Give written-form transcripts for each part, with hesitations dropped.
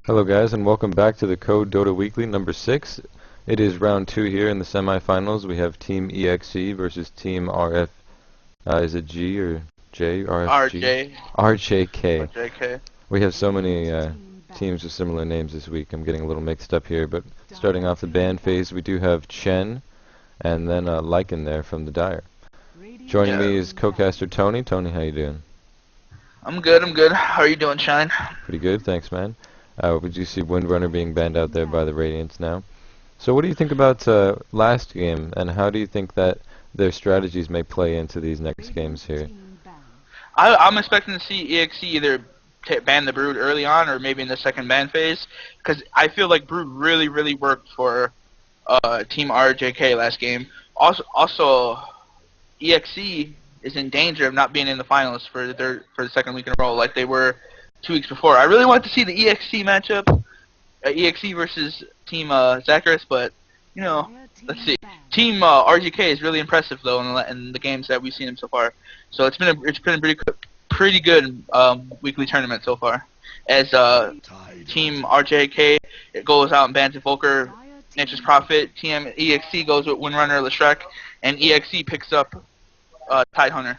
Hello guys, and welcome back to the Code Dota Weekly number 6. It is round 2 here in the semifinals. We have Team eXe versus Team RF, is it G or J? RFG? RJK. RJK. We have so many teams with similar names this week. I'm getting a little mixed up here, but starting off the ban phase, we do have Chen and then Lycan there from the Dire. Joining me is co-caster Tony. Tony, how you doing? I'm good, How are you doing, Shine? Pretty good, thanks man. We do see Windrunner being banned out there by the Radiants now. So what do you think about last game, and how do you think that their strategies may play into these next games here? I'm expecting to see eXe either ban the Brood early on or maybe in the second ban phase, because I feel like Brood really worked for Team RJK last game. Also, eXe is in danger of not being in the finals for the second week in a row like they were 2 weeks before. I really want to see the eXe matchup, eXe versus Team Zacharias, but you know, let's see. Team RGK is really impressive though in the games that we've seen him so far. So it's been a pretty good weekly tournament so far. As Team RJK it goes out and bans Volker, Nature's Prophet. Team eXe goes with Windrunner, Leshreck, and eXe picks up Tidehunter.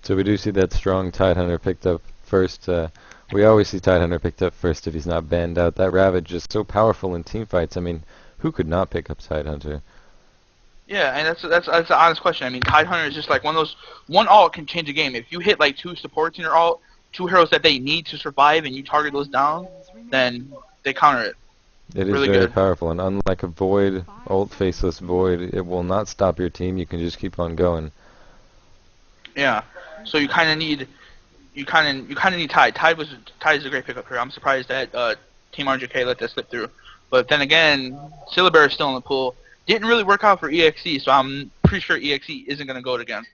So we do see that strong Tidehunter picked up first. We always see Tidehunter picked up first if he's not banned out. That Ravage is so powerful in teamfights. I mean, who could not pick up Tidehunter? Yeah, and that's an honest question. I mean, Tidehunter is just like one of those. One ult can change a game. If you hit like 2 supports in your ult, 2 heroes that they need to survive, and you target those down, then they counter it. It is really very good. powerful, and unlike a Void, ult faceless Void, it will not stop your team. You can just keep on going. Yeah, so you kind of need Tide. Tide is a great pickup here. I'm surprised that Team RJK let that slip through. But then again, Syllabear is still in the pool. Didn't really work out for eXe, so I'm pretty sure eXe isn't going to go it again.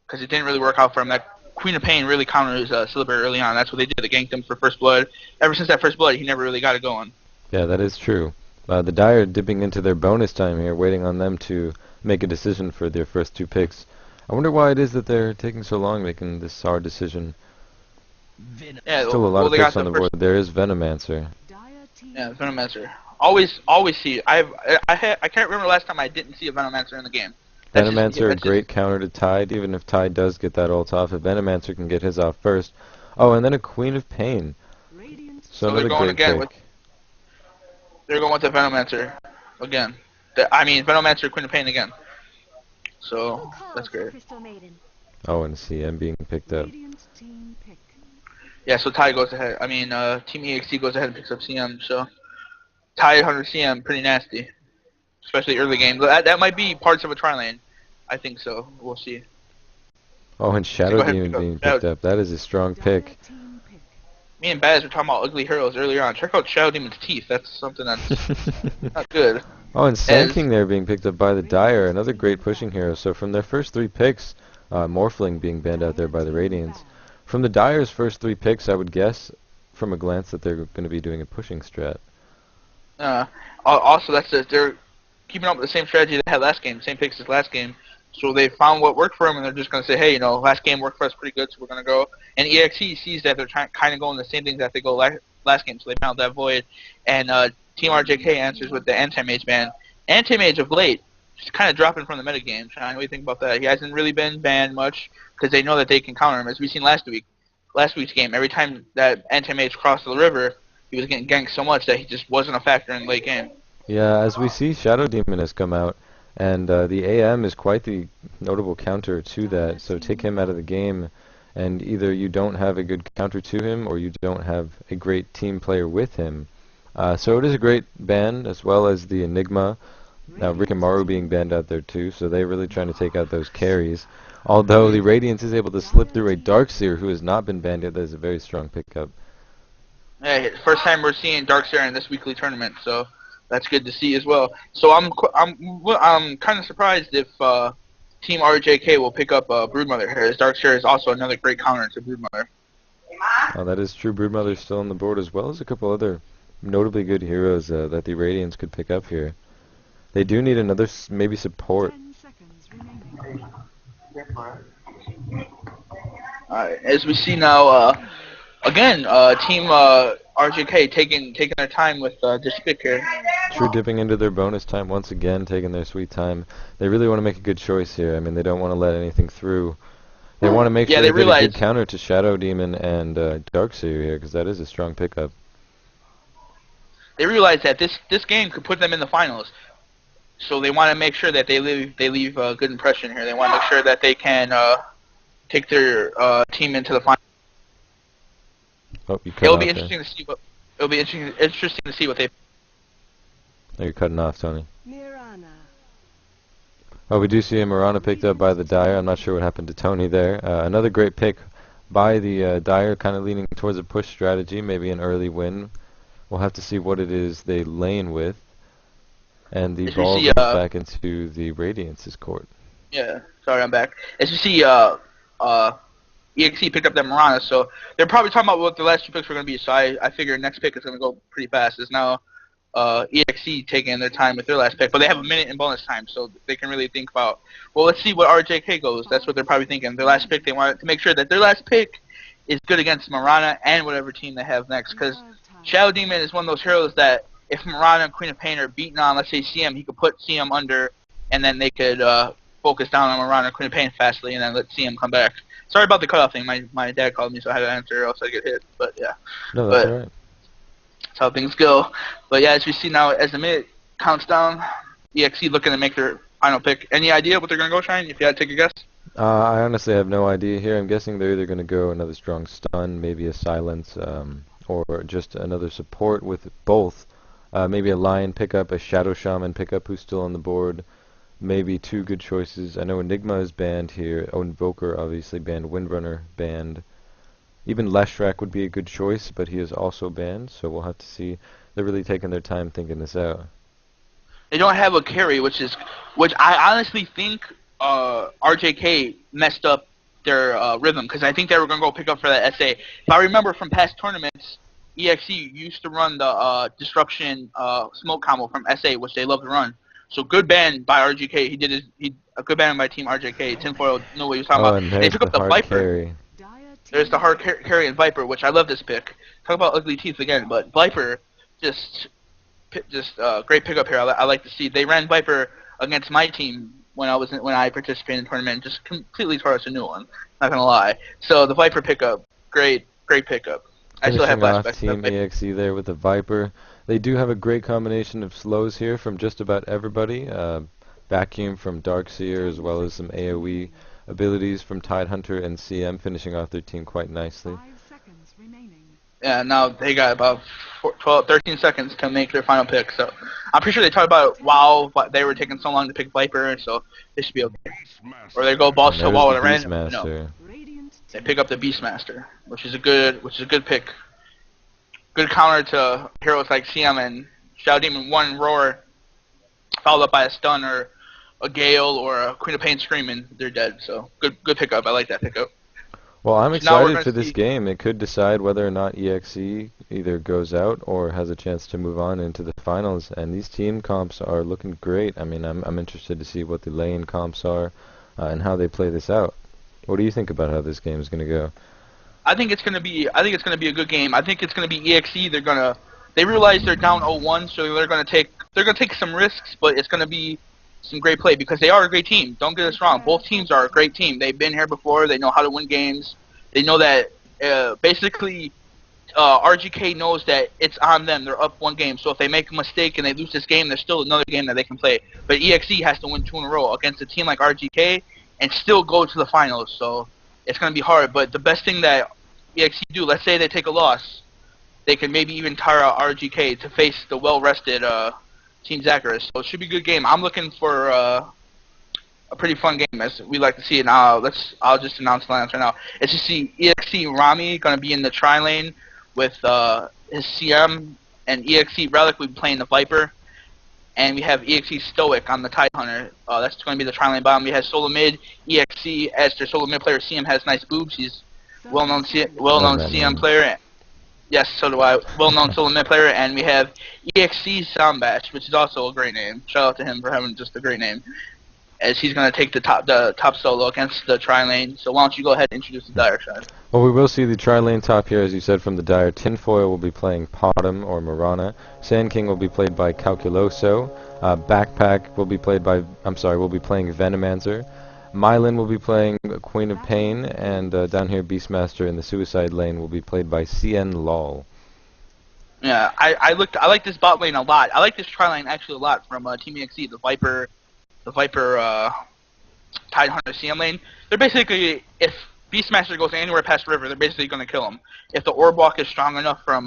Because it didn't really work out for him. That Queen of Pain really counters Syllabear early on. That's what they did. They ganked him for First Blood. Ever since that First Blood, he never really got it going. Yeah, that is true. The Dire dipping into their bonus time here, waiting on them to make a decision for their first 2 picks. I wonder why it is that they're taking so long making this hard decision. Yeah, Still a lot of picks on the board. There is Venomancer. Yeah, Venomancer. Always see. I can't remember last time I didn't see a Venomancer in the game. Venomancer, a great counter to Tide, even if Tide does get that ult off. If Venomancer can get his off first. Oh, and then a Queen of Pain. So another great pick. They're going with the Venomancer again. Venomancer, Queen of Pain again. So that's great. Oh, and CM being picked up. Yeah, so Tide goes ahead. Team eXe goes ahead and picks up CM. So Tidehunter CM, pretty nasty, especially early game. That might be parts of a tri-lane. I think so. We'll see. Oh, and Shadow Demon being picked up. That is a strong pick. Me and Baz were talking about ugly heroes earlier on. Check out Shadow Demon's teeth. That's something that's not good. Oh, and Sand King there being picked up by the Dire, another great pushing hero. So from their first 3 picks, Morphling being banned out there by the Radiants. From the Dire's first 3 picks, I would guess from a glance that they're going to be doing a pushing strat. Also, they're keeping up with the same strategy they had last game, same picks as last game. So they found what worked for them, and they're just going to say, hey, last game worked for us pretty good, so we're going to go. And eXe sees that they're kind of going the same things that they go last game, so they found that Void. And Team RJK answers with the Anti-Mage ban. Anti-Mage of late just kind of dropping from the metagame. What do you think about that? He hasn't really been banned much because they know that they can counter him, as we've seen last week's game. Every time that Anti-Mage crossed the river, he was getting ganked so much that he just wasn't a factor in late game. Yeah, as we see, Shadow Demon has come out, and the AM is quite the notable counter to that. So take him out of the game, and either you don't have a good counter to him, or you don't have a great team player with him. So it is a great ban, as well as the Enigma. Now Rikimaru being banned out there too, so they're really trying to take out those carries. Although the Radiance is able to slip through a Darkseer who has not been banned yet, that is a very strong pickup. Yeah, first time we're seeing Darkseer in this weekly tournament, so that's good to see as well. So I'm kind of surprised if Team RJK will pick up Broodmother here, as Darkseer is also another great counter to Broodmother. Oh, that is true. Broodmother is still on the board, as well as a couple other notably good heroes that the Radiants could pick up here. They do need another maybe support. Alright, as we see now, again, Team RJK taking their time with this pick here. True, dipping into their bonus time once again, taking their sweet time. They really want to make a good choice here. I mean, they don't want to let anything through. They want to make Yeah, sure they they get a good realize counter to Shadow Demon and Darkseer here, because that is a strong pickup. that this game could put them in the finals. So they want to make sure that they leave a good impression here. They want to make sure that they can take their team into the finals. Oh, you cut It'll be off there. interesting to see what it'll be interesting to see what they. Oh, you're cutting off, Tony. Mirana. Oh, we do see a Mirana picked up by the Dire. I'm not sure what happened to Tony there. Another great pick by the Dire, kind of leaning towards a push strategy, maybe an early win. We'll have to see what it is they lane with. And the As we ball see, goes back into the Radiance's court. Yeah, sorry, I'm back. As you see, eXe picked up that Mirana, so they're probably talking about what the last two picks were going to be. So I figure next pick is going to go pretty fast. It's now eXe taking their time with their last pick, but they have a minute in bonus time, so they can really think about, well, let's see what RJK goes. That's what they're probably thinking. Their last pick, they want to make sure that their last pick is good against Mirana and whatever team they have next, because Shadow Demon is one of those heroes that if Mirana and Queen of Pain are beating on, let's say, CM, he could put CM under, and then they could focus down on Mirana and Queen of Pain fastly, and then let CM come back. Sorry about the cutoff thing. My dad called me, so I had to answer, or else I get hit. But yeah, No, that's alright. that's how things go. But yeah, as we see now, as the minute counts down, eXe looking to make their final pick. Any idea what they're gonna go, Shine? If you had to take a guess. I honestly have no idea here. I'm guessing they're either going to go another strong stun, maybe a silence, or just another support with both. Maybe a Lion pickup, a Shadow Shaman pickup who's still on the board. Maybe two good choices. I know Enigma is banned here. Oh, Invoker obviously banned. Windrunner banned. Even Leshrac would be a good choice, but he is also banned, so we'll have to see. They're really taking their time thinking this out. They don't have a carry, which I honestly think RJK messed up their rhythm, because I think they were going to go pick up for that SA. If I remember from past tournaments, eXe used to run the Disruption smoke combo from SA, which they love to run. So good ban by RJK. A good ban by Team RJK. Tinfoil knew what he was talking about. And They there's pick the up the hard Viper. carry. There's the hard carry and Viper, which I love this pick. Talk about ugly teeth again, but Viper just great pickup here. I like to see. They ran Viper against my team when I participated in the tournament, just completely tore us a new one. Not gonna lie. So the Viper pickup, great pickup. I still have Finishing off flashbacks to Team that Viper. eXe there with the Viper. They do have a great combination of slows here from just about everybody. Vacuum from Darkseer, as well as some AoE abilities from Tidehunter and CM, finishing off their team quite nicely. 5 seconds remaining. Yeah, now they got about 13 seconds to make their final pick. So I'm pretty sure they talked about it while they were taking so long to pick Viper, so they should be okay. Or they go balls And to the there's wall the with a random. No, Beastmaster. Radiant they pick up the Beastmaster, which is a good pick. Good counter to heroes like CM and Shadow Demon. One roar, followed up by a stun or a Gale or a Queen of Pain screaming, they're dead. So good pickup. I like that pickup. Well, I'm So now we're excited gonna for this see- game. It could decide whether or not eXe either goes out or has a chance to move on into the finals. And these team comps are looking great. I mean, I'm interested to see what the lane comps are and how they play this out. What do you think about how this game is going to go? I think it's gonna be a good game. I think it's gonna be eXe. They realize they're down 0-1, so they're gonna take some risks, but it's gonna be some great play because they are a great team. Don't get us wrong. Both teams are a great team. They've been here before. They know how to win games. They know that basically RGK knows that it's on them. They're up one game. So if they make a mistake and they lose this game, there's still another game that they can play. But eXe has to win 2 in a row against a team like RGK and still go to the finals. So it's going to be hard. But the best thing that eXe do, let's say they take a loss, they can maybe even tire out RGK to face the well-rested Team Zacharias. So it should be a good game. I'm looking for a pretty fun game, as we like to see it. Now, I'll just announce the lineups right now. It's to see eXe Rami going to be in the tri-lane with his CM, and eXe Relic will be playing the Viper. And we have eXe Stoic on the Tidehunter. That's going to be the tri-lane bottom. We have solo mid. eXe, as their solo mid player, CM has nice boobs. He's well-known CM player. Yes, so do I. Well-known solo mid player. And we have eXe Soundbatch, which is also a great name. Shout out to him for having just a great name. as he's going to take the top solo against the tri lane. So why don't you go ahead and introduce the dire side? Well, we will see the tri-lane top here, as you said, from the Dire. Tinfoil will be playing Potom or Mirana. Sand King will be played by Calculoso. Backpack will be played by, will be playing Venomancer. Mylin will be playing Queen of Pain, and down here Beastmaster in the Suicide lane will be played by CN Lol. Yeah, I like this bot lane a lot. I like this tri lane actually a lot from Team eXe, the Viper Tidehunter CM lane. They're basically, if Beastmaster goes anywhere past River, they're basically going to kill him. If the orb walk is strong enough from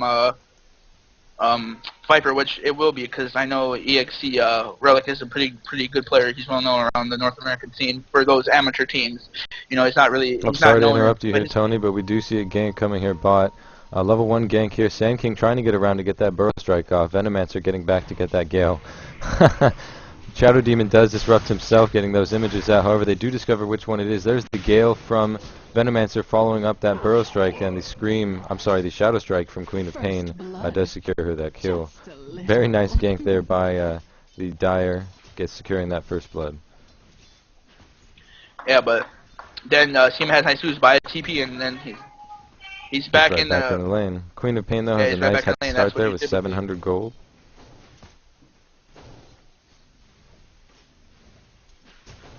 Viper, which it will be, because I know eXe Relic is a pretty good player. He's well known around the North American scene for those amateur teams. You know, he's not really. I'm sorry to interrupt you here, Tony, but we do see a gank coming here, bot. Level 1 gank here. Sand King trying to get around to get that Burrow Strike off. Venomancer getting back to get that Gale. Shadow Demon does disrupt himself, getting those images out. However, they do discover which one it is. There's the Gale from Venomancer following up that Burrow Strike, and the Shadow Strike from Queen of Pain does secure her that kill. Very nice gank there by the Dire, securing that first blood. Yeah, but then CM has nice moves by a TP, and then he's back right in back in the lane. Queen of Pain though has a nice head start there with 700 gold.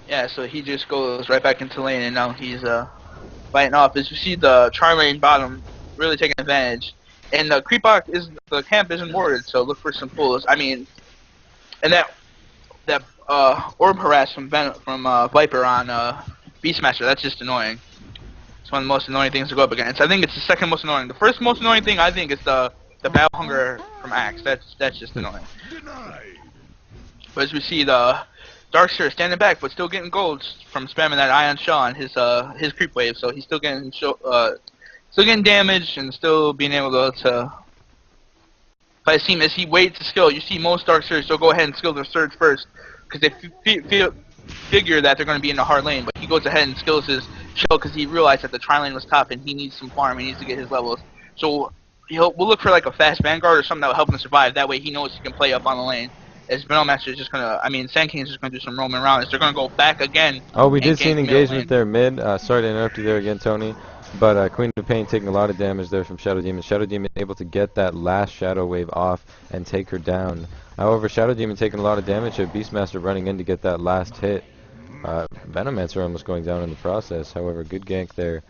Yeah, so he just goes right back into lane, and now he's fighting off. As you see, the Charm lane bottom really taking advantage, and the the camp isn't warded, so look for some pulls. I mean, and that orb harass from Viper on Beastmaster, that's just annoying. It's one of the most annoying things to go up against. I think it's the second most annoying. The first most annoying thing I think is the Battle Hunger from Axe. That's just annoying. But as we see, the Darkseer standing back, but still getting gold from spamming that Ion Shaw on his creep wave. So he's still getting damage and still being able to fight his team. As he waits to skill, you see most Darkseers so go ahead and skill their surge first because they figure that they're going to be in the hard lane. But he goes ahead and skills his shell because he realized that the tri lane was top and he needs some farm. He needs to get his levels. So we'll look for like a fast Vanguard or something that will help him survive. That way he knows he can play up on the lane. As Venomancer is just gonna, Sand King is just gonna do some roaming around. They're gonna go back again. Oh, we did see an engagement there mid. Sorry to interrupt you there again, Tony. But Queen of Pain taking a lot of damage there from Shadow Demon. Shadow Demon able to get that last Shadow Wave off and take her down. However, Shadow Demon taking a lot of damage here. Beastmaster running in to get that last hit. Venomancer almost going down in the process. However, good gank there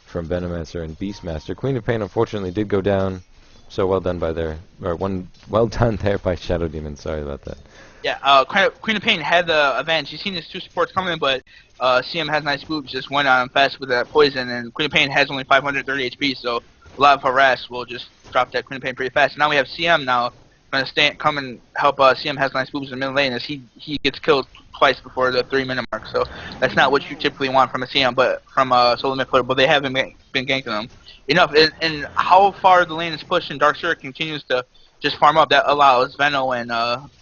from Venomancer and Beastmaster. Queen of Pain unfortunately did go down. So well done well done there by Shadow Demon. Sorry about that. Yeah, Queen of Pain had the advantage. You've seen his two supports coming, but CM has nice moves. Just went on him fast with that poison, and Queen of Pain has only 530 HP, so a lot of harass will just drop that Queen of Pain pretty fast. And now we have CM now going to come and help. CM has nice moves in the middle lane as he gets killed twice before the 3-minute mark. So that's not what you typically want from a CM, but from a solo mid player. But they haven't been ganking them enough. And how far the lane is pushed and Darkseer continues to just farm up, that allows Veno and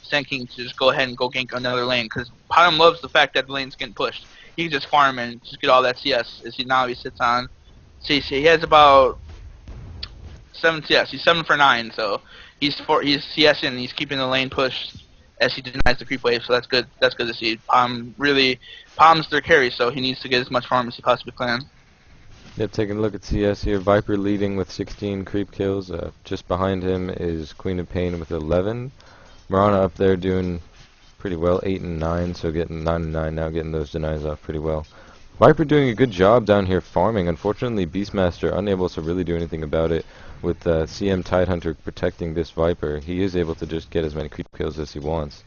Sand King to just go ahead and go gank another lane, because Potom loves the fact that the lane's getting pushed. He can just farm and just get all that CS. As he sits on CC. He has about 7 CS. He's 7 for 9, so he's CSing and he's keeping the lane pushed as he denies the creep wave. So that's good. That's good to see. Pom's their carry, so he needs to get as much farm as he possibly can. Yep, taking a look at CS here. Viper leading with 16 creep kills. Just behind him is Queen of Pain with 11. Mirana up there doing pretty well, 8 and 9, so getting 9 and 9 now, getting those denies off pretty well. Viper doing a good job down here farming. Unfortunately, Beastmaster unable to really do anything about it with CM Tidehunter protecting this Viper. He is able to just get as many creep kills as he wants.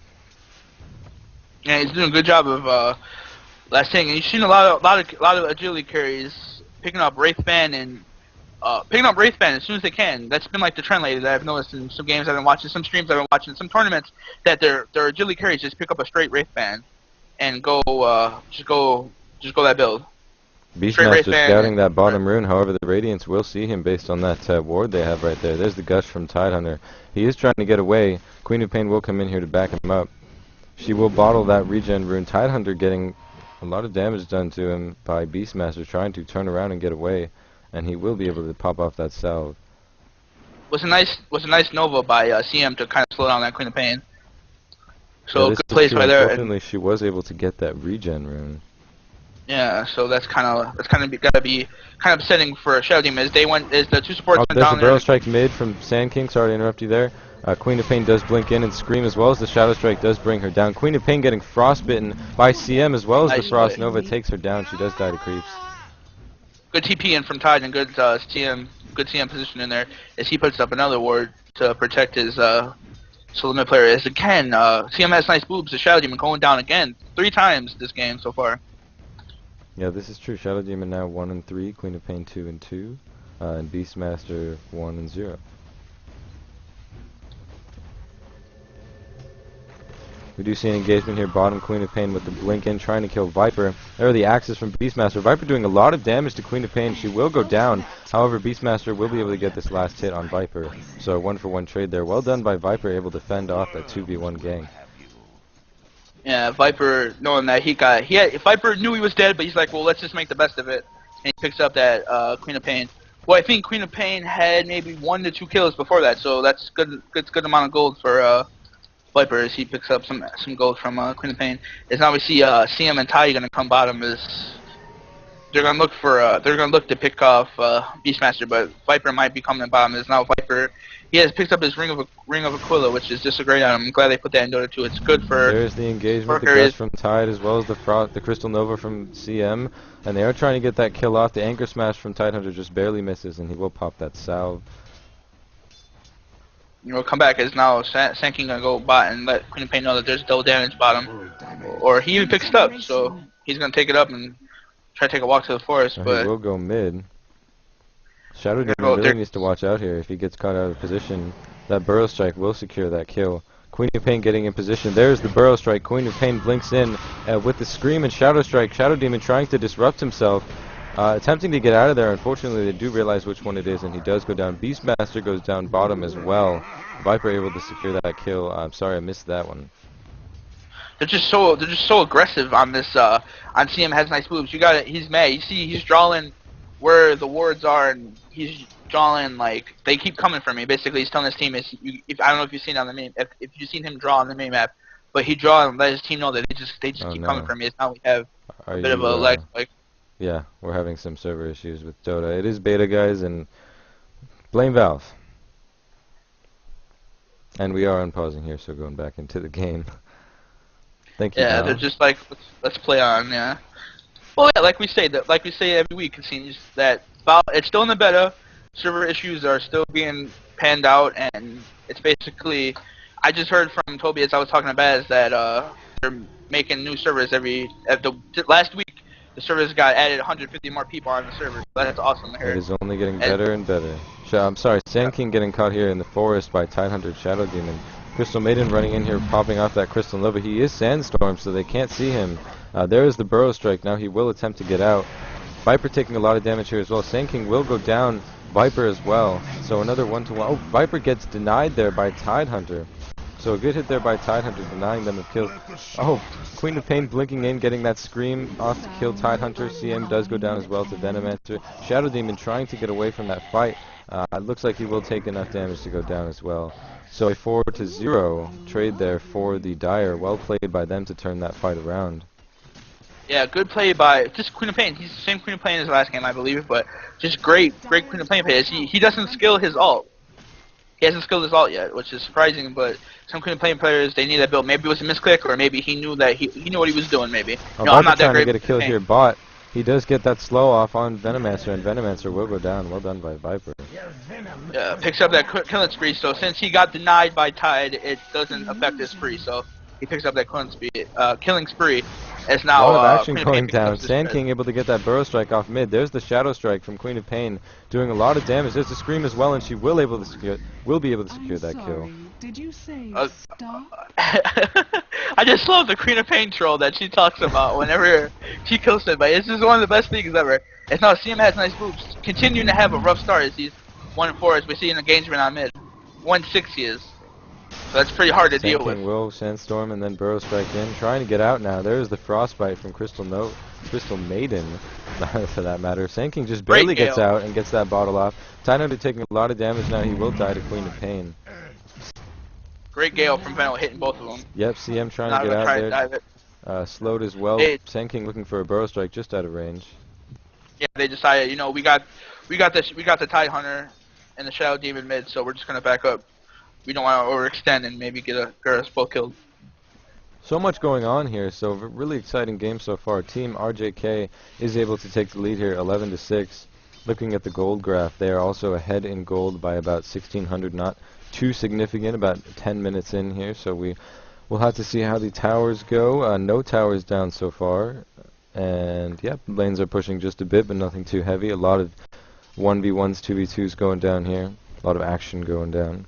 Yeah, he's doing a good job of last thing. And you've seen a lot of agility carries picking up Wraithband as soon as they can. That's been like the trend lately that I've noticed in some games I've been watching, some streams I've been watching, some tournaments, that their agility carries just pick up a straight Wraithband and just go that build. Beastmaster scouting that bottom rune. However, the Radiants will see him based on that ward they have right there. There's the gush from Tidehunter. He is trying to get away. Queen of Pain will come in here to back him up. She will bottle that regen rune. Tidehunter getting a lot of damage done to him by Beastmaster trying to turn around and get away, and he will be able to pop off that salve. Was a nice Nova by CM to kind of slow down that Queen of Pain. Yeah, So this good is plays true. by there. And Unfortunately, she was able to get that regen rune. yeah, so that's kind of gotta be kind of upsetting for Shadow Demon. As the two supports Oh, went there's a down there. barrel strike mid from Sand King. Sorry to interrupt you there. Queen of Pain does blink in and scream as well as the Shadow Strike does bring her down. Queen of Pain getting frostbitten by CM as well as the Nice play. Frost Nova takes her down. She does die to creeps. Good TP in from Tide and good CM position in there as he puts up another ward to protect his solo mid player. As again, CM has nice boobs. The Shadow Demon going down again 3 times this game so far. Yeah, this is true. Shadow Demon now 1 and 3, Queen of Pain 2 and 2, and Beastmaster 1 and 0. We do see an engagement here, bottom Queen of Pain with the blink in, trying to kill Viper. There are the axes from Beastmaster. Viper doing a lot of damage to Queen of Pain. She will go down. However, Beastmaster will be able to get this last hit on Viper. So a 1-for-1 trade there. Well done by Viper, able to fend off that 2v1 gang. Yeah, Viper knowing that Viper knew he was dead, but he's like, well, let's just make the best of it. And he picks up that Queen of Pain. Well, I think Queen of Pain had maybe 1 to 2 kills before that, so that's good amount of gold for Viper as he picks up some gold from Queen of Pain. As now we see CM and Tai gonna come bottom as they're gonna look to pick off Beastmaster, but Viper might be coming bottom. As now Viper he has picked up his Ring of Aquila, which is just a great item. I'm glad they put that in Dota 2. It's good for. There's the engagement, the gust from Tide as well as the Crystal Nova from CM, and they are trying to get that kill off. The Anchor Smash from Tidehunter just barely misses, and he will pop that salve. Come back as now Sand King gonna go bot and let Queen of Pain know that there's double damage bottom, or he even picks it up, so he's gonna take it up and try to take a walk to the forest. But he will go mid. Shadow Demon really needs to watch out here. If he gets caught out of position, that Burrow Strike will secure that kill. Queen of Pain getting in position. There's the Burrow Strike. Queen of Pain blinks in with the Scream and Shadow Strike. Shadow Demon trying to disrupt himself. Attempting to get out of there. Unfortunately, they do realize which one it is, and he does go down. Beastmaster goes down bottom as well. Viper able to secure that kill. I'm sorry I missed that one. They're just so aggressive on this. On CM has nice moves. He's mad. You see, he's drawing where the wards are, and he's drawing like they keep coming for me. Basically, he's telling his team I don't know if you've seen on the meme, if you've seen him draw on the meme map, but he draw and let his team know that they just keep coming for me. It's now we have a bit of a lag. Yeah, we're having some server issues with Dota. It is beta, guys, and blame Valve. And we are unpausing here, so going back into the game. Thank you. Yeah, Valve. they're just like let's play on. Yeah. Well, yeah, like we say every week, it seems that it's still in the beta. Server issues are still being panned out, and it's basically. I just heard from Toby as I was talking to Baz that they're making new servers last week. The servers got added 150 more people on the server. So that's awesome to hear. It is only getting better and better. I'm sorry, Sand King getting caught here in the forest by Tidehunter Shadow Demon. Crystal Maiden running in here, popping off that Crystal Nova. He is Sandstorm, so they can't see him. There is the Burrow Strike. Now he will attempt to get out. Viper taking a lot of damage here as well. Sand King will go down. Viper as well. So another 1-to-1. Oh, Viper gets denied there by Tidehunter. So a good hit there by Tidehunter, denying them a kill. Oh, Queen of Pain blinking in, getting that scream off to kill Tidehunter. CM does go down as well to Venomancer. Shadow Demon trying to get away from that fight. It looks like he will take enough damage to go down as well. So a 4-to-0 trade there for the Dire. Well played by them to turn that fight around. Yeah, good play by just Queen of Pain. He's the same Queen of Pain as last game, I believe, but just great Queen of Pain plays. He doesn't skill his ult. He hasn't skilled his ult yet, which is surprising, but some Queen of Pain players, they need that build. Maybe it was a misclick, or maybe he knew that he knew what he was doing, maybe. No, I'm not that great. Trying to get a kill here, bot. He does get that slow off on Venomancer, and Venomancer will go down. Well done by Viper. Yeah, picks up that killing spree, so since he got denied by Tide, it doesn't affect his spree, so he picks up that killing spree. As now, a lot of action going down. Sand King able to get that Burrow Strike off mid. There's the Shadow Strike from Queen of Pain, doing a lot of damage. There's the Scream as well, and she will be able to secure that kill. Did you say stop? I just love the Queen of Pain troll that she talks about whenever she kills somebody. It's just one of the best things ever. It's now CM has nice moves, continuing to have a rough start as he's 1-4 as we see an engagement on mid. 1-6 he is. So that's pretty hard to deal with. Will Sandstorm and then Burrow Strike in, trying to get out now. There's the Frostbite from Crystal Maiden, for that matter. Sand King just barely gets out and gets that bottle off. Tidehunter taking a lot of damage now. He will die to Queen of Pain. Great Gale from Venom hitting both of them. Yep, CM trying Not to get even out trying to there. dive it. Slowed as well. They, Senking looking for a burrow strike just out of range. yeah, they decided, you know, we got the Tide Hunter and the Shadow Demon mid, so we're just gonna back up. We don't want to overextend and maybe get us both killed. So much going on here, so really exciting game so far. Team RJK is able to take the lead here 11-6. Looking at the gold graph, they are also ahead in gold by about 1,600, not too significant, about 10 minutes in here, so we'll have to see how the towers go. No towers down so far, and yeah, lanes are pushing just a bit, but nothing too heavy. A lot of 1v1s, 2v2s going down here, a lot of action going down.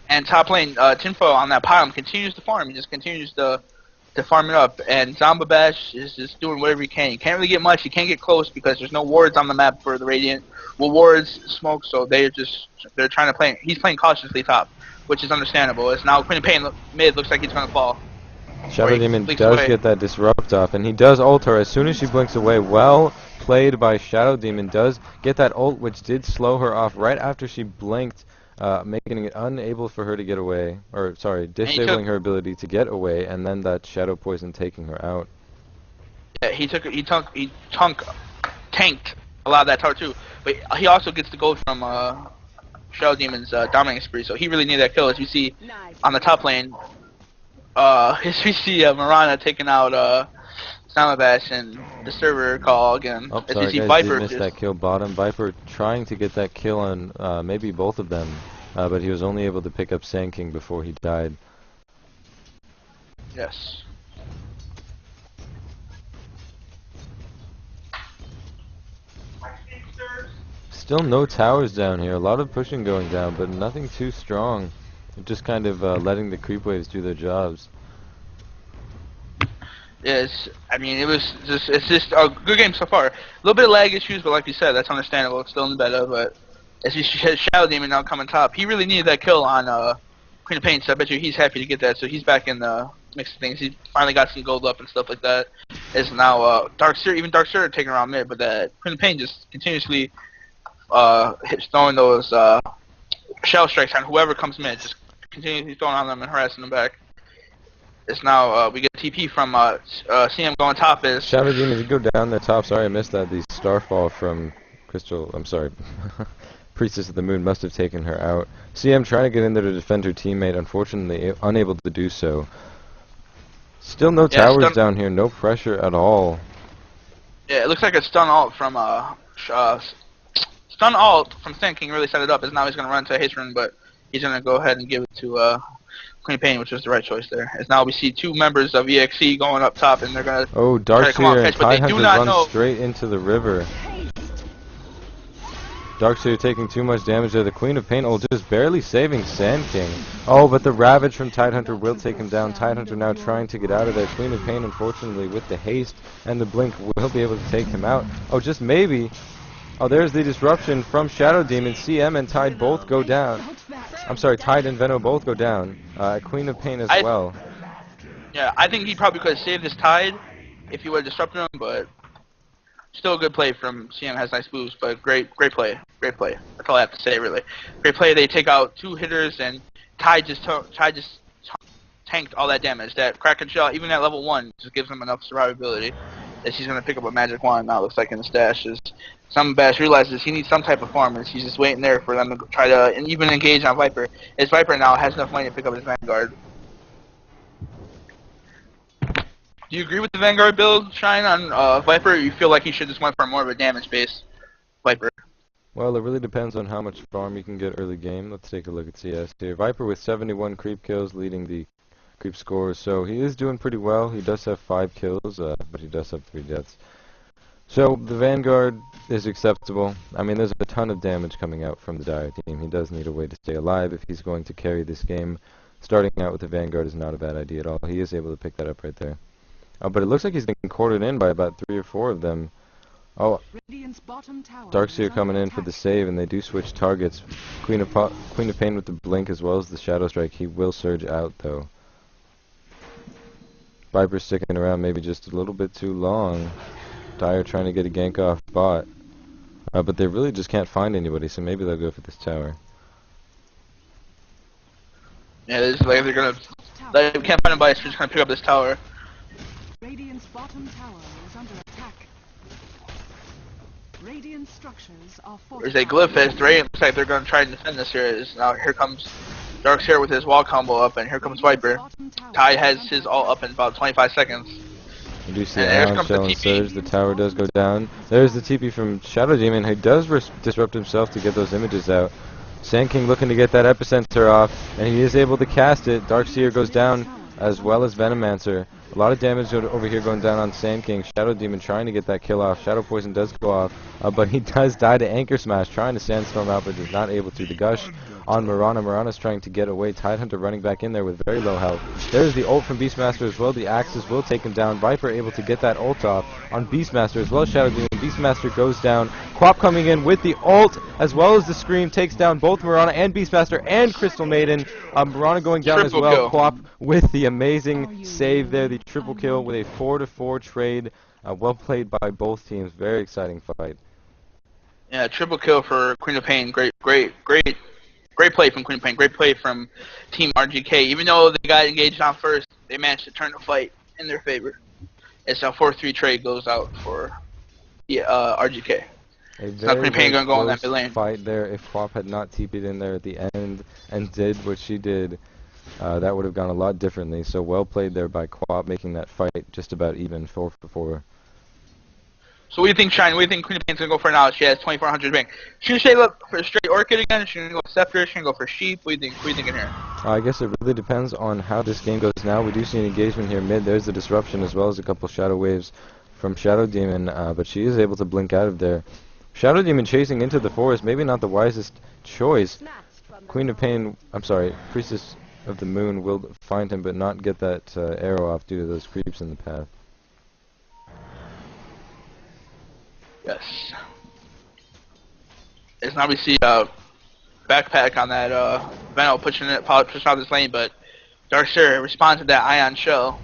And top lane, Tinfo on that pylon continues to farm. He just continues to farm it up. And Zomba Bash is just doing whatever he can. He can't really get much. He can't get close because there's no wards on the map for the Radiant. Well, wards smoke, so they're trying to play. He's playing cautiously top, which is understandable. It's now Queen of Pain mid looks like he's gonna fall. Shadow Demon does get that disrupt off, and he does ult her as soon as she blinks away. Well played by Shadow Demon. Does get that ult, which did slow her off right after she blinked, making it unable for her to get away, or sorry, disabling her ability to get away, and then that Shadow Poison taking her out. Yeah, he tanked a lot of that tower too, but he also gets the gold from Shadow Demon's dominating spree, so he really needed that kill. As we see on the top lane, as we see Mirana taking out Samabash and the server call again. Oh, as sorry we see guys, Viper did miss that kill bottom. Viper trying to get that kill on maybe both of them, but he was only able to pick up Sand King before he died. Yes. Still no towers down here. A lot of pushing going down, but nothing too strong. Just kind of letting the creep waves do their jobs. Yes, I mean it's just a good game so far. A little bit of lag issues, but like you said, that's understandable. It's still in the beta, but as you see Shadow Demon now coming top, he really needed that kill on Queen of Pain, so I bet you he's happy to get that. So he's back in the mix of things. He finally got some gold up and stuff like that. It's now Dark Seer taking around mid, but that Queen of Pain just continuously throwing those shell strikes on whoever comes mid, just continuously throwing on them and harassing them back. It's now we get TP from CM going top is Shadow Demon, if you go down the top, sorry I missed that. The Starfall from Crystal, I'm sorry, Priestess of the Moon must have taken her out. CM trying to get in there to defend her teammate, unfortunately unable to do so. Still no towers down here, no pressure at all. Yeah, it looks like a stun ult from Sand King really set it up. As now he's gonna run to haste rune, but he's gonna go ahead and give it to Queen of Pain, which was the right choice there. As now we see two members of eXe going up top, and they're gonna Darkseer and Tide Hunter run straight into the river. Darkseer taking too much damage there. The Queen of Pain just barely saving Sand King. Oh, but the Ravage from Tidehunter will take him down. Tidehunter now trying to get out of there. Queen of Pain, unfortunately, with the haste and the blink, will be able to take him out. Oh, just maybe. Oh, there's the disruption from Shadow Demon. CM and Tide both go down. I'm sorry, Tide and Veno both go down. Queen of Pain as well. Yeah, I think he probably could have saved his Tide if he would have disrupted him, but still a good play from CM. Has nice moves, but great play. Great play. That's all I have to say, really. Great play. They take out two hitters, and Tide just tanked all that damage. That Kraken shell, even at level 1, just gives him enough survivability that she's going to pick up a magic wand now, looks like, in the stash. Some Bash realizes he needs some type of farm, and she's just waiting there for them to try to even engage on Viper. As Viper now has enough money to pick up his Vanguard. Do you agree with the Vanguard build, Shine, on Viper, or you feel like he should just went for more of a damage-based Viper? Well, it really depends on how much farm you can get early game. Let's take a look at CS here. Viper with 71 creep kills, leading the creep scores, so he is doing pretty well. He does have 5 kills, but he does have 3 deaths. So the Vanguard is acceptable. I mean, there's a ton of damage coming out from the Dire team. He does need a way to stay alive if he's going to carry this game. Starting out with the Vanguard is not a bad idea at all. He is able to pick that up right there. But it looks like he's been quartered in by about 3 or 4 of them. Oh, Darkseer coming in for the save, and they do switch targets. Queen of Pain with the blink as well as the Shadow Strike. He will surge out, though. Viper sticking around maybe just a little bit too long. Dire trying to get a gank off bot. But they really just can't find anybody, so maybe they'll go for this tower. Yeah, it's like they're gonna. Like, we can't find him by us. We're just gonna pick up this tower. Radiant's bottom tower is under attack. Radiant structures are There's a fortified. Glyphist, right? It looks like they're gonna try and defend this here. Now here comes Darkseer with his wall combo up, and here comes Viper. Ty has his all up in about 25 seconds. You do see And here Ion comes the Shell and TP. Surge. The tower does go down. There's the TP from Shadow Demon, who does disrupt himself to get those images out. Sand King looking to get that epicenter off, and he is able to cast it. Darkseer goes down, as well as Venomancer. A lot of damage over here going down on Sand King. Shadow Demon trying to get that kill off. Shadow Poison does go off, but he does die to Anchor Smash, trying to Sandstorm out, but is not able to. The Gush on Mirana. Mirana's trying to get away. Tidehunter running back in there with very low health. There's the ult from Beastmaster as well. The Axes will take him down. Viper able to get that ult off on Beastmaster as well. Shadow Demon. Beastmaster goes down. Quap coming in with the ult as well as the Scream. Takes down both Mirana and Beastmaster and Crystal Maiden. Mirana going down Triple as well. kill. Quap with the amazing save there. The triple kill with a 4-4 trade. Well played by both teams. Very exciting fight. Yeah, triple kill for Queen of Pain. Great play from Queen of Pain. Great play from Team RJK. Even though they got engaged on first, they managed to turn the fight in their favor. It's a 4-3 trade goes out for RJK. A Now Queen very, of Pain very gonna go on that close mid lane. fight there. If Quap had not TP'd in there at the end and did what she did, that would have gone a lot differently. So well played there by Quap, making that fight just about even, 4-4. So what do you think, Shine? What do you think Queen of Pain's gonna go for now? She has 2,400 bank. Should she look for a straight Orchid again? Should she go Scepter? Should she go for Sheep? What do you think? What are you thinking here? I guess it really depends on how this game goes now. We do see an engagement here mid. There's the disruption as well as a couple Shadow Waves from Shadow Demon, but she is able to blink out of there. Shadow Demon chasing into the forest, maybe not the wisest choice. Queen of Pain, I'm sorry, Priestess of the Moon will find him but not get that arrow off due to those creeps in the path. Yes. As now we see backpack on that Veno pushing out this lane, but Darkseer responds to that Ion Shell.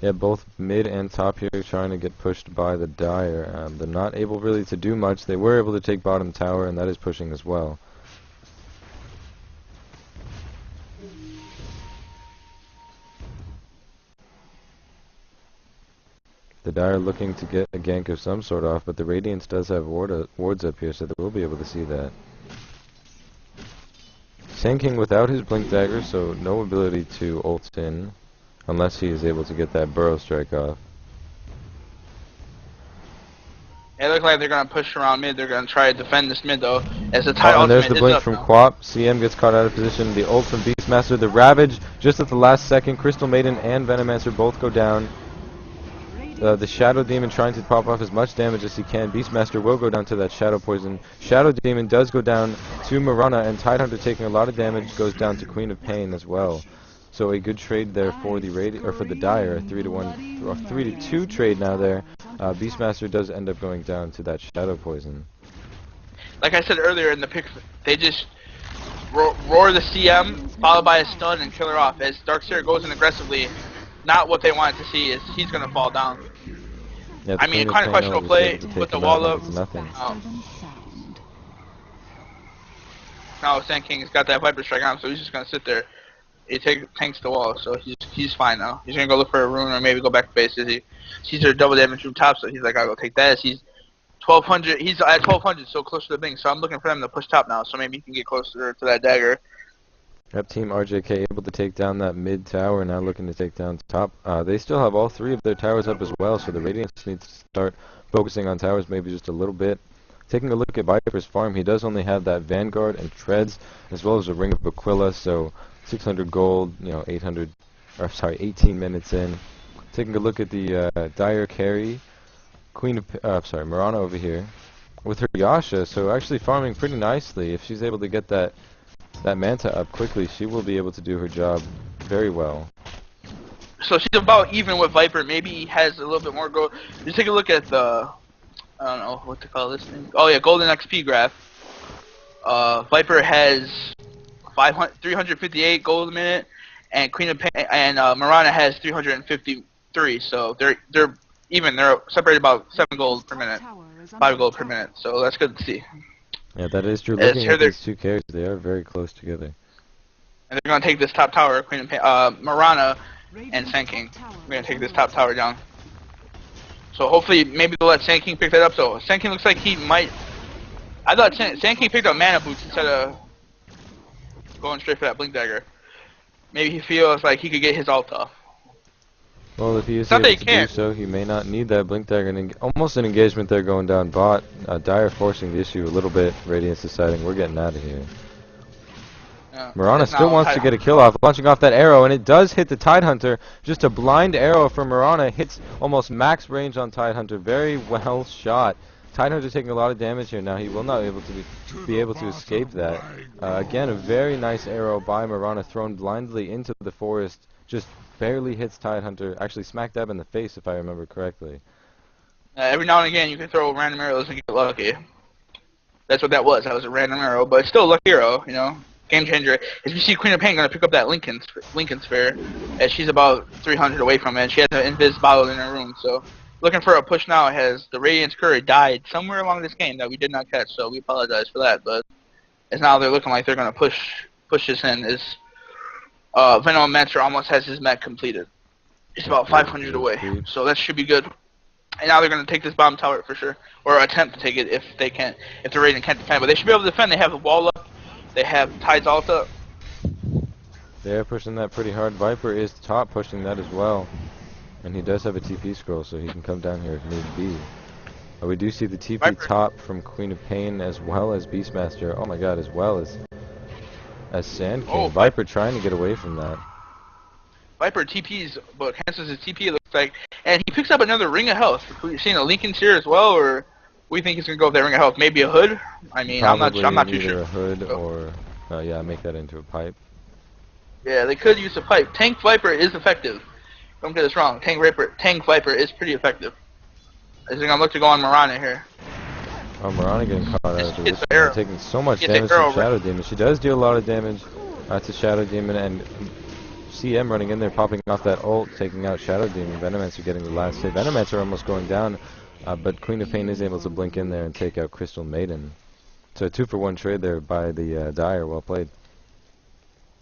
Yeah, both mid and top here trying to get pushed by the Dire. They're not able really to do much. They were able to take bottom tower, and that is pushing as well. The Dire looking to get a gank of some sort off, but the Radiance does have wards up here, so they will be able to see that. Sand King without his Blink Dagger, so no ability to ult in, unless he is able to get that Burrow Strike off. It looks like they're gonna push around mid. They're gonna try to defend this mid though. As the Tide and there's ultimate the blink is up from now. Quap. CM gets caught out of position. The ult from Beastmaster. The Ravage just at the last second. Crystal Maiden and Venomancer both go down. The Shadow Demon trying to pop off as much damage as he can. Beastmaster will go down to that Shadow Poison. Shadow Demon does go down to Mirana, and Tidehunter taking a lot of damage goes down to Queen of Pain as well. So a good trade there for the Dire, a 3-1 or 3-2 trade now there. Beastmaster does end up going down to that Shadow Poison. Like I said earlier in the pick, they just roar the CM followed by a stun and kill her off. As Darkseer goes in aggressively, not what they wanted to see is he's gonna fall down. Yeah, I mean, kind of questionable play with the wall up. Nothing. Now Sand King has got that Viper Strike on him, so he's just gonna sit there. He tanks the wall, so he's fine now. He's gonna go look for a rune or maybe go back to base. He sees her double damage from top, so he's like, I'll go take that. He's 1,200. He's at 1,200, so close to the thing. So I'm looking for them to push top now, so maybe he can get closer to that dagger. Yep, Team RJK able to take down that mid tower, now looking to take down top. They still have all three of their towers up as well, so the Radiance needs to start focusing on towers maybe just a little bit. Taking a look at Viper's farm, he does only have that Vanguard and Treads, as well as a Ring of Aquila, so 600 gold, 18 minutes in. Taking a look at the Dire carry, Mirana over here, with her Yasha, so actually farming pretty nicely. If she's able to get that Manta up quickly, she will be able to do her job very well. So she's about even with Viper. Maybe he has a little bit more gold. Just take a look at the, I don't know what to call this thing. Oh yeah, golden XP graph. Viper has 358 gold a minute, and Queen of Pain and Mirana has 353. So they're even. They're separated about 7 gold per minute, 5 gold per minute. So that's good to see. Yeah, that is true. Looking at these two characters, they are very close together. And they're gonna take this top tower, Queen and Mirana and Radiant's Sand King. top tower We're gonna is take this under top tower down. So hopefully, maybe they'll let Sand King pick that up. So Sand King looks like he might. I thought Sand King picked up mana boots instead of going straight for that blink dagger. Maybe he feels like he could get his ult off. Well, if he is It's not that able he to do can't. so, he may not need that blink dagger. And almost an engagement there going down bot. Dire forcing the issue a little bit. Radiance deciding we're getting out of here. Mirana It's still now wants to get a kill off, launching off that arrow, and it does hit the Tidehunter. Just a blind arrow from Mirana hits almost max range on Tidehunter. Very well shot. Tidehunter taking a lot of damage here now. He will not be able to escape that. Again, a very nice arrow by Mirana thrown blindly into the forest. Just barely hits Tidehunter. Actually smack dab in the face if I remember correctly. Every now and again, you can throw random arrows and get lucky. That's what that was. That was a random arrow, but still a lucky arrow, you know. Game changer. As you see, Queen of Pain gonna pick up that Lincoln Sphere, as she's about 300 away from it. And she has an invis bottle in her room, so looking for a push now. Has the Radiance Courier died somewhere along this game that we did not catch, so we apologize for that. But as now they're looking like they're gonna push this in. Is Venom Mancer almost has his mech completed. It's about 500 away, so that should be good. And now they're going to take this bottom tower for sure, or attempt to take it if they can't, if the Radiant can't defend. But they should be able to defend. They have the wall up, they have Tide's ult up. They're pushing that pretty hard. Viper is top pushing that as well, and he does have a TP scroll, so he can come down here if need be. We do see the TP Viper. top from Queen of Pain as well as Beastmaster. Oh my God, as well as Sand King. Oh, Viper trying to get away from that. Viper TPs, but cancels his TP, it looks like. And he picks up another Ring of Health. We're seeing a Lincoln Sphere as well, or we think he's going to go with that Ring of Health. Maybe a Hood? I mean, Probably I'm not too either sure. a hood or, yeah, make that into a pipe. Yeah, they could use a pipe. Tank Viper is effective. Don't get us wrong. Tank Viper is pretty effective. I think I'm looking to go on Mirana here. Oh, Mirana getting caught out of It's this. the arrow. Taking so much It's the damage arrow, from Shadow Demon. She does deal a lot of damage to Shadow Demon, and CM running in there, popping off that ult, taking out Shadow Demon. Venomancer getting the last hit. Venomancer almost going down, but Queen of Pain is able to blink in there and take out Crystal Maiden. So a 2-for-1 trade there by the Dire. Well played.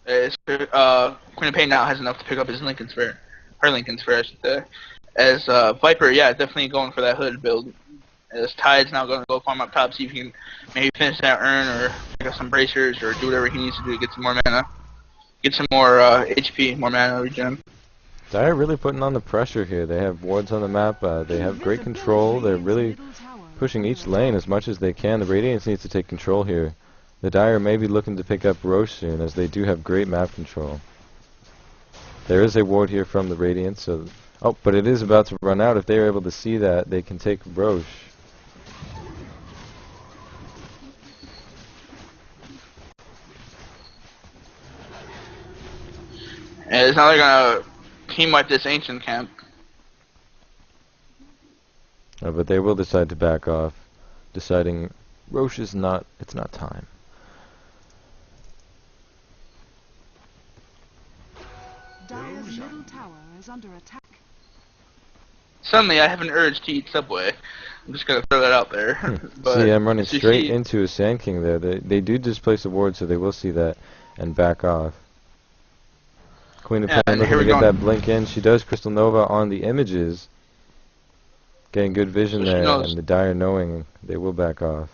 Queen of Pain now has enough to pick up his Lincoln Sphere. Her Lincoln Sphere, I should say. As Viper, yeah, definitely going for that Hood build. As Tide's now going to go farm up top, see if he can maybe finish that urn or pick up some bracers or do whatever he needs to do to get some more mana. Get some more HP, more mana regen. Dire really putting on the pressure here. They have wards on the map. They have great control. They're really pushing each lane as much as they can. The Radiance needs to take control here. The Dire may be looking to pick up Roche soon, as they do have great map control. There is a ward here from the Radiance, so... Oh, but it is about to run out. If they are able to see that, they can take Roche. And it's now they're going to team wipe this Ancient camp. But they will decide to back off, deciding Roche is not... It's not time. Dire's middle tower is under attack. Suddenly I have an urge to eat Subway. I'm just going to throw that out there. But See, I'm running as you straight see- into a Sand King there. They do displace a ward, so they will see that and back off. Queen of Yeah, Pain and looking here to we get go. that blink in. She does Crystal Nova on the images. Getting good vision So she there, knows. and the Dire knowing they will back off.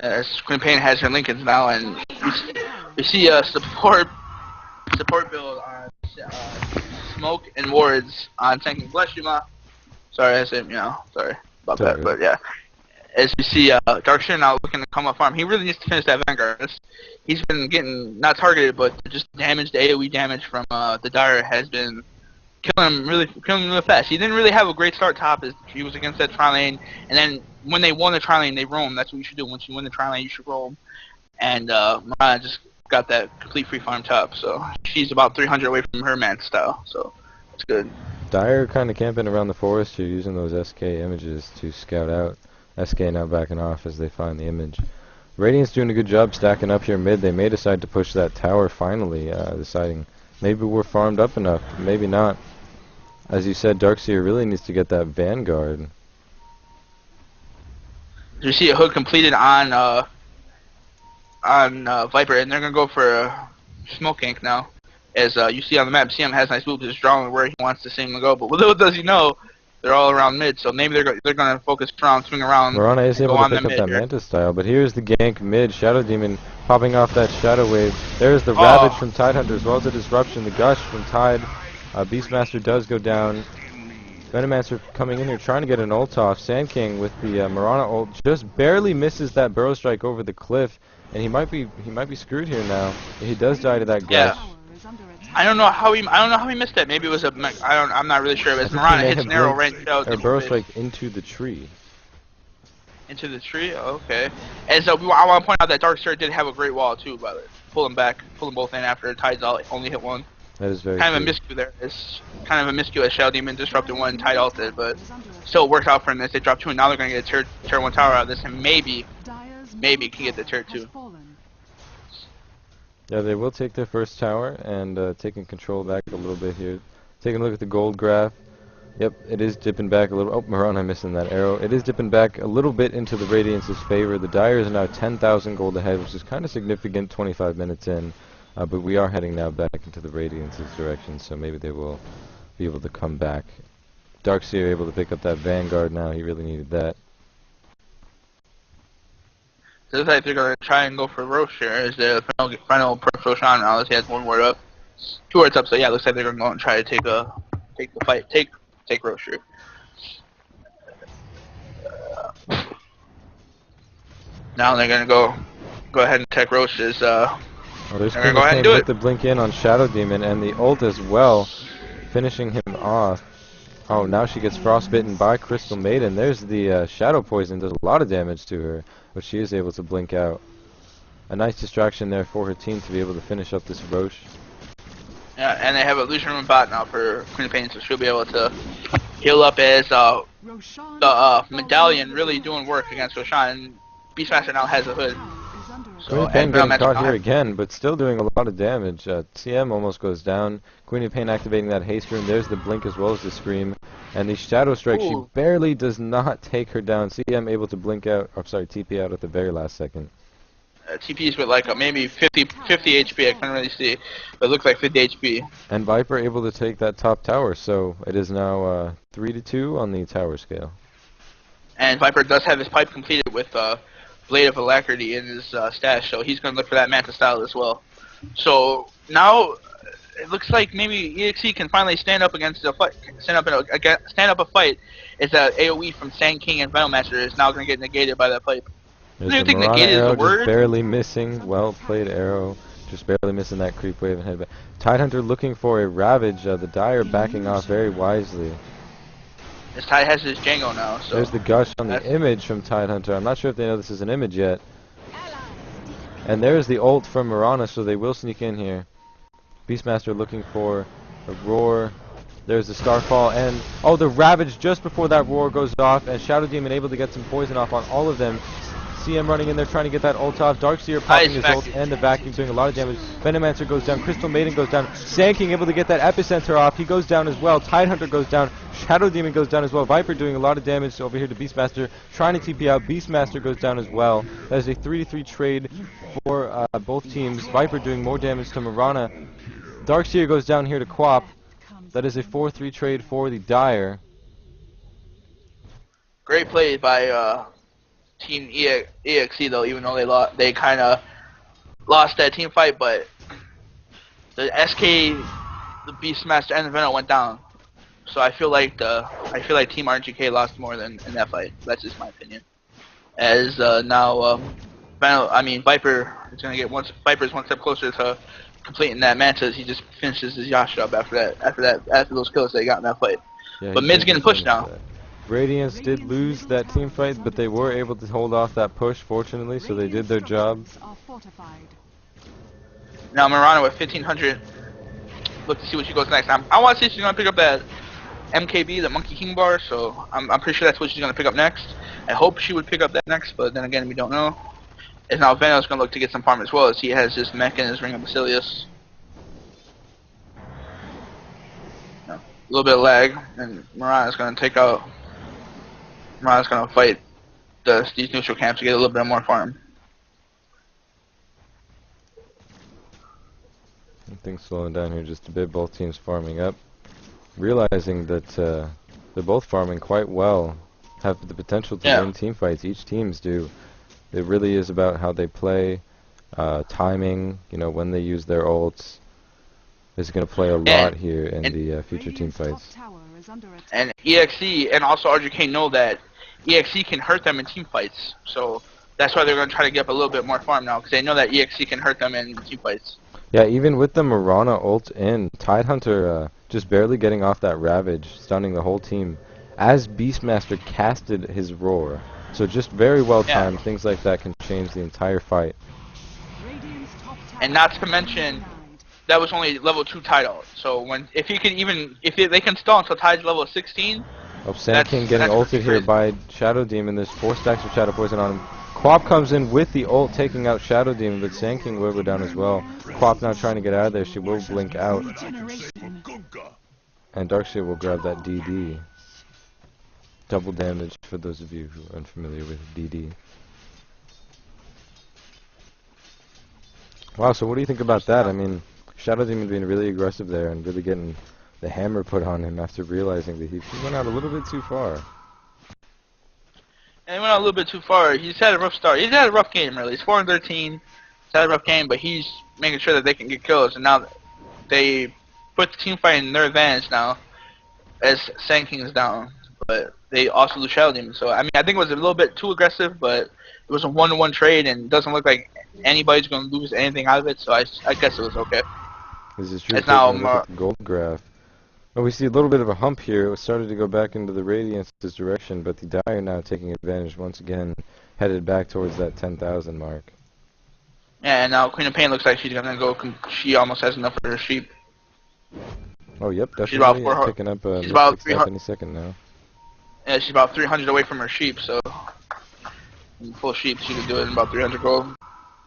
As Queen of Pain has her Lincolns now, and we see a support build on Smoke and Wards on tanking. Bless you, Ma. Sorry, I said, sorry about that, Sorry. but yeah. As you see, Darkshire now looking to come up farm. He really needs to finish that Vanguard. He's been getting, not targeted, but just damage, the AoE damage from the Dire has been killing him really fast. He didn't really have a great start top as he was against that tri lane, and then when they won the tri lane, they roam. That's what you should do. Once you win the tri lane, you should roam. And Mariah just got that complete free farm top, so she's about 300 away from her man style, so it's good. Dire kind of camping around the forest here, using those SK images to scout out. SK now backing off as they find the image. Radiant's doing a good job stacking up here mid. They may decide to push that tower finally, deciding maybe we're farmed up enough, maybe not. As you said, Darkseer really needs to get that Vanguard. You see a hook completed on Viper, and they're gonna go for smoke gank now. As you see on the map, CM has nice moves, just drawing where he wants to see him to go. But little does he know, they're all around mid, so maybe they're going to focus around, swing around, Mirana is and go able to on the pick up mid that here. Manta style, but here's the gank mid. Shadow Demon popping off that Shadow Wave. There's the Oh. Ravage from Tidehunter as well as the Disruption. The Gush from Tide. Beastmaster does go down. Venomancer coming in here trying to get an ult off. Sand King with the Mirana ult just barely misses that Burrow Strike over the cliff, and he might be screwed here now. He does die to that Gush. Yeah. I don't know how he missed that. Maybe it was I'm not really sure. But I think he Mirana may hits have an arrow blinked right out or Burrow Strike into the tree. into the tree. Okay. And so I want to point out that Darkseer did have a great wall too, by the way. Pull them both in after Tide's only hit one. That is very Kind of a true. miscue there. It's kind of a miscue as Shadow Demon disrupted one, Tide ulted, but still worked out for them as they dropped two, and now they're going to get a tier 1 tower out of this, and maybe can get the tier 2. Yeah, they will take their first tower and taking control back a little bit here. Taking a look at the gold graph. Yep, it is dipping back a little. Oh, Mirana missing that arrow. It is dipping back a little bit into the Radiance's favor. The Dire is now 10,000 gold ahead, which is kind of significant 25 minutes in. But we are heading now back into the Radiance's direction, so maybe they will be able to come back. Darkseer able to pick up that Vanguard now. He really needed that. So it looks like they're going to try and go for Roche here as the final perk Roshan now as he has one word up. 2 words up, so yeah, it looks like they're going to go and try to take the fight, take Roche. Now they're going to go ahead and attack Roche's, Oh, there's they're gonna go ahead and Queen do with the blink in on Shadow Demon and the ult as well, finishing him off. Oh, now she gets frostbitten by Crystal Maiden. There's the Shadow Poison, does a lot of damage to her, but she is able to blink out. A nice distraction there for her team to be able to finish up this Roche. yeah, and they have a Illusion Room bot now for Queen of Pain, so she'll be able to heal up as the Medallion really doing work against Roshan, and Beastmaster now has a hood. Queen of Pain getting caught here again, but still doing a lot of damage. TM almost goes down. Queen of Pain activating that haste room. There's the blink as well as the scream. And the Shadow Strike, she barely does not take her down. CM able to blink out, or sorry, TP out at the very last second. TP's with like maybe 50 HP, I can't really see, but it looks like 50 HP. And Viper able to take that top tower, so it is now 3-2 on the tower scale. And Viper does have his pipe completed with Blade of Alacrity in his stash, so he's going to look for that Manta style as well. So now it looks like maybe eXe can finally stand up against a fight. Stand up a fight. Is that AOE from Sand King and Venomancer is now going to get negated by that pipe. There's I the think Mirana negated is arrow the word. just barely missing. Well played arrow. Just barely missing that creep wave and head back. Tidehunter looking for a Ravage. The Dire backing off very wisely. This Tide has his Django now. So there's the Gush on the image from Tidehunter. I'm not sure if they know this is an image yet. And there's the ult from Mirana, so they will sneak in here. Beastmaster looking for a Roar. There's the Starfall, and oh, the Ravage just before that Roar goes off, and Shadow Demon able to get some poison off on all of them. CM running in there trying to get that ult off. Darkseer popping his ult and the vacuum doing a lot of damage. Venomancer goes down. Crystal Maiden goes down. Sand King able to get that epicenter off. He goes down as well. Tidehunter goes down. Shadow Demon goes down as well. Viper doing a lot of damage over here to Beastmaster. Trying to TP out. Beastmaster goes down as well. That is a 3-3 trade for both teams. Viper doing more damage to Mirana. Darkseer goes down here to Quap. That is a 4-3 trade for the Dire. great play by Team eXe though, even though they kind of lost that team fight, but the SK, the Beastmaster, and the Venom went down. So I feel like Team RJK lost more than in that fight. That's just my opinion. As now, Viper is gonna get Viper's one step closer to completing that Manta as he just finishes his Yasha up after those kills they got in that fight. Yeah, but mid's getting pushed now. Radiance did lose that team fight, but they were able to hold off that push, fortunately, so they did their job. Now Mirana with 1500. Look to see what she goes next. I want to see if she's going to pick up that MKB, the Monkey King bar, so I'm pretty sure that's what she's going to pick up next. I hope she would pick up that next, but then again, we don't know. And now Venom's going to look to get some farm as well, as he has his mech and his Ring of Basilius. A little bit of lag, and Mirana's going to fight these neutral camps to get a little bit more farm. Things slowing down here just a bit. Both teams farming up, realizing that they're both farming quite well, have the potential to win team fights. Each teams do. It really is about how they play, timing. You know, when they use their ults is going to play a lot here in the future team fights. And eXe and also RJK know that eXe can hurt them in team fights, so that's why they're going to try to get up a little bit more farm now, because they know that eXe can hurt them in team fights. Yeah, even with the Mirana ult in, Tidehunter just barely getting off that Ravage, stunning the whole team, as Beastmaster casted his roar. So just very well timed. Things like that can change the entire fight. And not to mention, that was only level 2 Tide ult. So they can stall until Tide's level 16. Oh, Sand King getting ulted here by Shadow Demon. There's 4 stacks of Shadow Poison on him. Quap comes in with the ult, taking out Shadow Demon, but Sand King will go down as well. Quap now trying to get out of there. She will blink out. And Darkseer will grab that DD. Double damage for those of you who are unfamiliar with DD. Wow, so what do you think about that? I mean, Shadow Demon being really aggressive there and really getting the hammer put on him after realizing that he went out a little bit too far. And he went out a little bit too far. He's had a rough start. He's had a rough game, really. He's 4-13. He's had a rough game, but he's making sure that they can get kills. And now they put the team fight in their advantage now as Sand King is down. But they also lose Shadow Demon. So, I mean, I think it was a little bit too aggressive, but it was a 1-to-1 trade, and it doesn't look like anybody's going to lose anything out of it, so I guess it was okay. This is true. It's now gold graph. Oh, we see a little bit of a hump here. It started to go back into the Radiance's direction, but the Dire now taking advantage once again, headed back towards that 10,000 mark. Yeah, and now Queen of Pain looks like she's going to go. She almost has enough for her sheep. Oh, yep, definitely picking up she's about 300 any second now. Yeah, she's about 300 away from her sheep, so full sheep, she could do it in about 300 gold.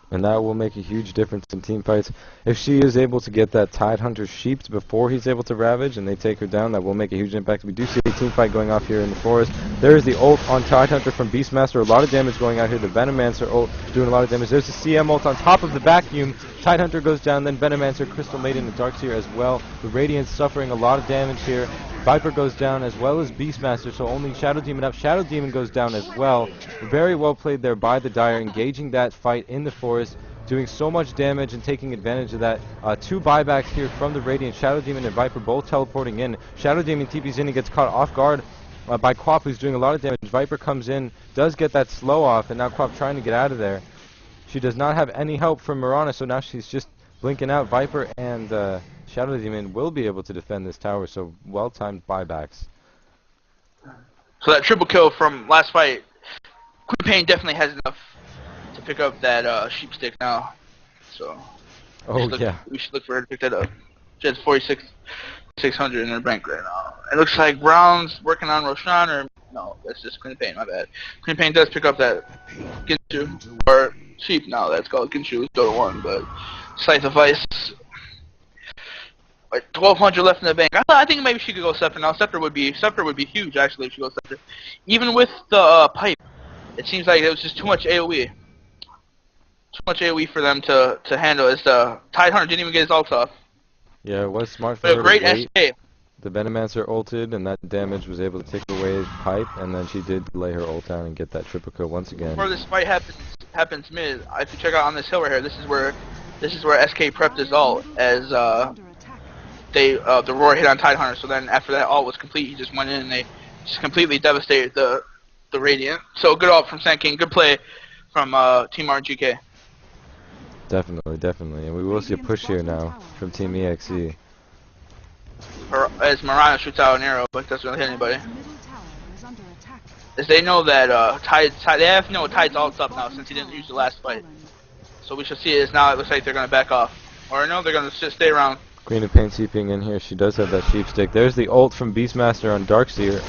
And that will make a huge difference in team fights. If she is able to get that Tidehunter sheeped before he's able to Ravage and they take her down, that will make a huge impact. We do see a team fight going off here in the forest. There is the ult on Tidehunter from Beastmaster. A lot of damage going out here. The Venomancer ult doing a lot of damage. There's the CM ult on top of the vacuum. Tidehunter goes down, then Venomancer, Crystal Maiden, and Darkseer as well. The Radiance suffering a lot of damage here. Viper goes down as well as Beastmaster, so only Shadow Demon up. Shadow Demon goes down as well. Very well played there by the Dire, engaging that fight in the forest, doing so much damage and taking advantage of that. 2 buybacks here from the Radiant. Shadow Demon and Viper both teleporting in. Shadow Demon TP's in and gets caught off guard by Quap, who's doing a lot of damage. Viper comes in, does get that slow off, and now Quap trying to get out of there. She does not have any help from Mirana, so now she's just blinking out. Viper and Shadow Demon will be able to defend this tower, so well-timed buybacks. So that triple kill from last fight, Queen Pain definitely has enough to pick up that sheep stick now. So we should look for her to pick that up. She has 46,600 in her bank right now. It looks like Brown's working on Roshan, or no, that's just Queen Pain, my bad. Queen Pain does pick up that Ginshu, or sheep now, that's called Ginshu, Dota 1, but Scythe of Ice. Like 1,200 left in the bank. I think maybe she could go Scepter now. Scepter would be huge actually if she goes Scepter. Even with the pipe, it seems like it was just too much AOE. Too much AOE for them to handle. As the Tidehunter didn't even get his ult off. Yeah, it was smart for but her a great to wait. SK. The Venomancer ulted, and that damage was able to take away pipe, and then she did lay her ult down and get that triple kill once again. Before this fight happens mid, if you check out on this hill right here, this is where SK prepped his ult as the roar hit on Tidehunter. So then after that ult was complete, he just went in and they just completely devastated the Radiant. So good ult from Sand King, good play from Team RJK. Definitely, and we will see a push here now from Team eXe. As Mirana shoots out an arrow, but doesn't really hit anybody. As they know that they have to know Tide's ult's up now since he didn't use the last fight. So we shall see it as now it looks like they're going to back off. Or no, they're going to just stay around. Queen of Pain seeping in here. She does have that sheep stick. There's the ult from Beastmaster on Darkseer.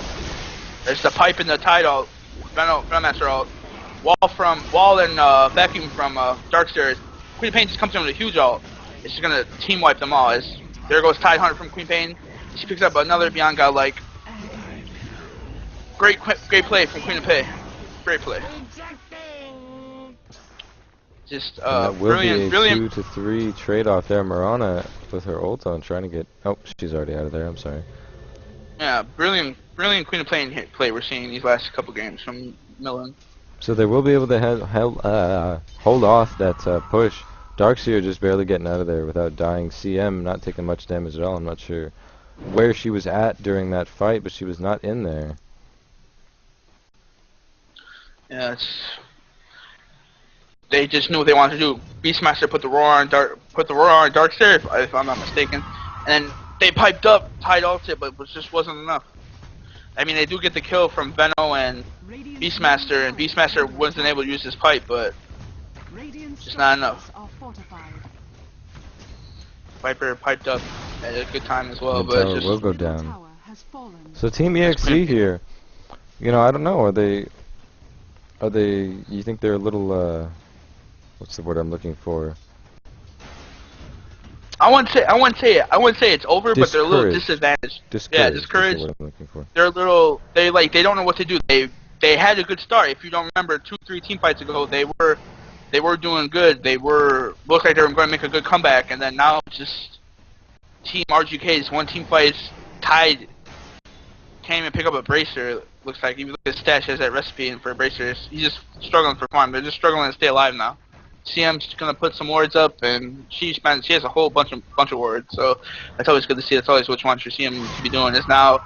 There's the pipe in the Tide ult. Venomancer ult. Wall and vacuum from Darkseer. Queen of Pain just comes in with a huge ult. It's just going to team wipe them all. As there goes Tidehunter from Queen Pain. She picks up another Beyond God-like. Great play from Queen of Pain. Great play. Just And that will be a brilliant. 2 to 3 trade-off there. Marana with her ult on trying to get... Oh, she's already out of there. I'm sorry. Yeah, brilliant Queen of play we're seeing these last couple games from Millen. So they will be able to hold off that push. Darkseer just barely getting out of there without dying. CM not taking much damage at all. I'm not sure where she was at during that fight, but she was not in there. Yeah, they just knew what they wanted to do. Beastmaster put the roar on Darkseer, if I'm not mistaken, and then they piped up, tied ulted, but it just wasn't enough. I mean, they do get the kill from Veno and Beastmaster, and Beastmaster wasn't able to use his pipe, but just not enough. Viper piped up at a good time as well, The but tower just will go down. So Team eXe here, you know, I don't know. Are they? You think they're a little? What's the word I'm looking for? I wouldn't say it's over, but they're a little disadvantaged. Yeah, Discouraged. discouraged. That's the word I'm looking for. They're a little. They don't know what to do. They had a good start. If you don't remember, 2-3 team fights ago, they were doing good. Looked like they were going to make a good comeback, and then now just Team RJK's one team fights tied. Can't even pick up a bracer. Looks like if you look at his stats, he has that recipe and for bracers. He's just struggling for farm. They're just struggling to stay alive now. CM's gonna put some wards up, and she has a whole bunch of wards. So that's always good to see. That's always what you want your CM to be doing. Is now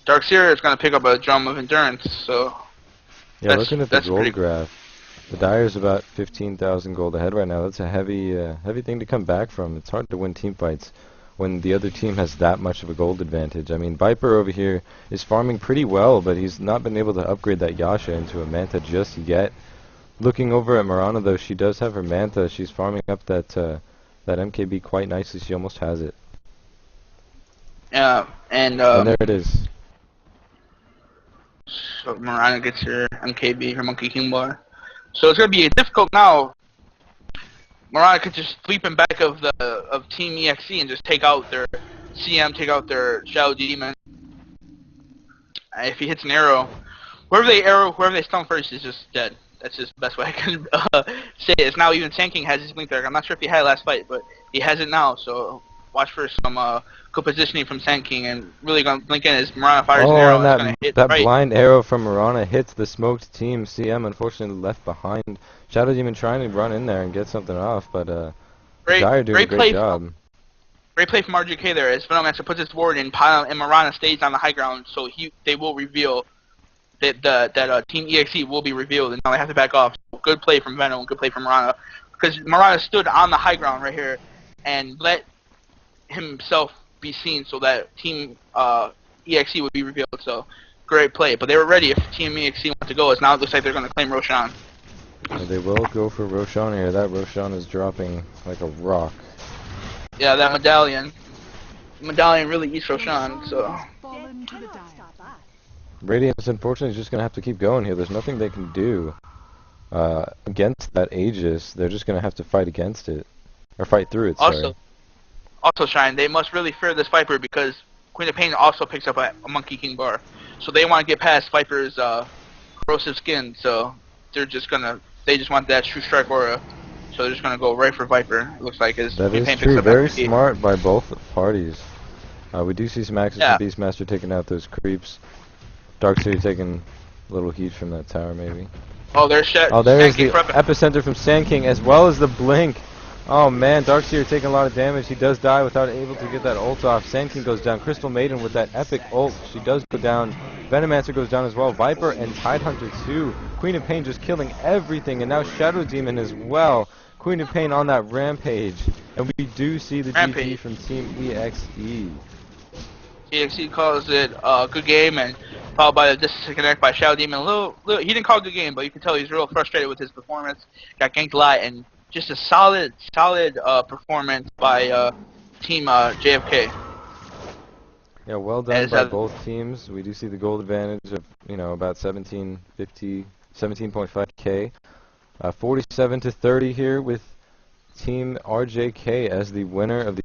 Darkseer is gonna pick up a drum of endurance. So yeah, looking at the gold graph, the Dire's about 15,000 gold ahead right now. That's a heavy thing to come back from. It's hard to win team fights when the other team has that much of a gold advantage. I mean, Viper over here is farming pretty well, but he's not been able to upgrade that Yasha into a Manta just yet. Looking over at Marana, though, she does have her Manta. She's farming up that MKB quite nicely. She almost has it. Yeah, and there it is. So Marana gets her MKB, her Monkey King bar. So it's gonna be difficult now. Marana could just sleep in back of Team eXe and just take out their CM, take out their Shadow Demon. If he hits an arrow, whoever they stun first is just dead. That's just the best way I can say it. It's now even Sand King has his blink there. I'm not sure if he had it last fight, but he has it now. So watch for some good positioning from Sand King, and really gonna blink in as Marana fires an arrow. And it's gonna hit that right. blind arrow from Marana hits the smoked team. CM unfortunately left behind. Shadow Demon trying to run in there and get something off, but Dire doing a great job. Great play from RJK there as Venomancer puts his ward in, and Marana stays on the high ground, so they will reveal that Team eXe will be revealed, and now they have to back off. So good play from Venom, good play from Marana, because Marana stood on the high ground right here and let himself be seen so that Team eXe would be revealed. So great play, but they were ready if Team eXe want to go, as now it looks like they're going to claim Roshan. They will go for Roshan here. That Roshan is dropping like a rock. Yeah, that medallion really eats Roshan, so. Radiance, unfortunately, is just going to have to keep going here. There's nothing they can do against that Aegis. They're just going to have to fight against it. Or fight through it, sorry. Also, Shine, they must really fear this Viper because Queen of Pain also picks up a Monkey King bar. So they want to get past Viper's corrosive skin, so they just want that True Strike aura. So they're just going to go right for Viper, it looks like. That is true. Very smart by both parties. We do see some access to Beastmaster taking out those creeps. Darkseer taking a little heat from that tower, maybe. Oh, there's the epicenter from Sand King, as well as the blink. Oh man, Darkseer taking a lot of damage. He does die without able to get that ult off. Sand King goes down. Crystal Maiden with that epic ult. She does go down. Venomancer goes down as well. Viper and Tidehunter too. Queen of Pain just killing everything, and now Shadow Demon as well. Queen of Pain on that rampage, and we do see the GG from Team eXe. eXe calls it a good game, and followed by the disconnect by Shadow Demon. He didn't call it a good game, but you can tell he's real frustrated with his performance. Got ganked a lot, and just a solid performance by Team JFK. Yeah, well done by both teams. We do see the gold advantage of about 17.5k. 47 to 30 here with Team RJK as the winner of the